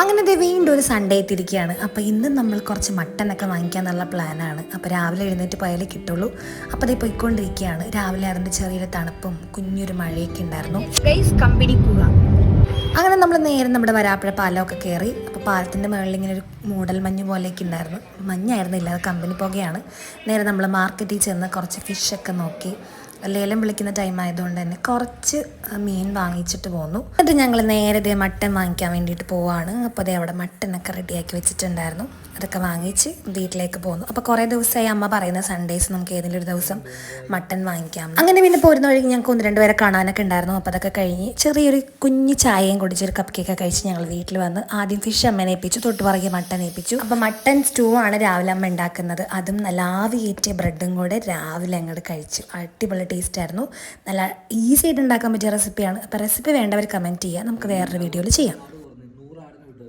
അങ്ങനെ ദേ വീണ്ടും ഒരു സൺഡേ എത്തിയിരിക്കുകയാണ്. അപ്പോൾ ഇന്ന് നമ്മൾ കുറച്ച് മട്ടനൊക്കെ വാങ്ങിക്കാന്നുള്ള പ്ലാനാണ്. അപ്പോൾ രാവിലെ എഴുന്നേറ്റ് പോയാലേ കിട്ടുള്ളൂ. അപ്പോൾ അതേ പോയിക്കൊണ്ടിരിക്കുകയാണ്. രാവിലെ അതിൻ്റെ ചെറിയൊരു തണുപ്പും കുഞ്ഞൊരു മഴയൊക്കെ ഉണ്ടായിരുന്നു. കമ്പനി പോകാം. അങ്ങനെ നമ്മൾ നേരെ നമ്മുടെ വരാപ്പുഴ പാലമൊക്കെ കയറി. അപ്പോൾ പാലത്തിൻ്റെ മുകളിൽ ഇങ്ങനെ ഒരു മൂടൽ മഞ്ഞ് പോലെയൊക്കെ ഉണ്ടായിരുന്നു. മഞ്ഞായിരുന്നില്ല, അത് കമ്പനി പുകയാണ്. നേരെ നമ്മൾ മാർക്കറ്റിൽ ചെന്ന് കുറച്ച് ഫിഷൊക്കെ നോക്കി. ലേലം വിളിക്കുന്ന ടൈം ആയതുകൊണ്ട് തന്നെ കുറച്ച് മീൻ വാങ്ങിച്ചിട്ട് പോന്നു. എന്നിട്ട് ഞങ്ങൾ നേരെ മട്ടൻ വാങ്ങിക്കാൻ വേണ്ടിയിട്ട് പോവാണ്. അപ്പോൾ അതേ അവിടെ മട്ടനൊക്കെ റെഡിയാക്കി വെച്ചിട്ടുണ്ടായിരുന്നു. അതൊക്കെ വാങ്ങിച്ച് വീട്ടിലേക്ക് പോന്നു. അപ്പോൾ കുറേ ദിവസമായി അമ്മ പറയുന്ന സൺഡേസ് നമുക്ക് ഏതെങ്കിലും ഒരു ദിവസം മട്ടൻ വാങ്ങിക്കാം. അങ്ങനെ പിന്നെ പോരുന്ന വഴി ഞങ്ങൾക്ക് 1-2 പേരെ കാണാനൊക്കെ ഉണ്ടായിരുന്നു. അപ്പോൾ അതൊക്കെ കഴിഞ്ഞ് ചെറിയൊരു കുഞ്ഞ് ചായയും കുടിച്ചൊരു കപ്പ് കേക്കൊക്കെ കഴിച്ച് ഞങ്ങൾ വീട്ടിൽ വന്ന് ആദ്യം ഫിഷ് അമ്മേനെ ഏൽപ്പിച്ചു, തൊട്ട് പുറകെ മട്ടൻ ഏൽപ്പിച്ചു. അപ്പോൾ മട്ടൻ സ്റ്റൂ ആണ് രാവിലെ അമ്മ ഉണ്ടാക്കുന്നത്. അതും നല്ല ആവിയേറ്റിയ ബ്രെഡും കൂടെ രാവിലെ അങ്ങോട്ട് കഴിച്ചു. അടിപൊളി ടേസ്റ്റ് ആയിരുന്നു. നല്ല ഈസി ആയിട്ട് ഉണ്ടാക്കാൻ പറ്റിയ റെസിപ്പിയാണ്. അപ്പോൾ റെസിപ്പി വേണ്ടവർ കമൻറ്റ് ചെയ്യുക, നമുക്ക് വേറൊരു വീഡിയോയിൽ ചെയ്യാം.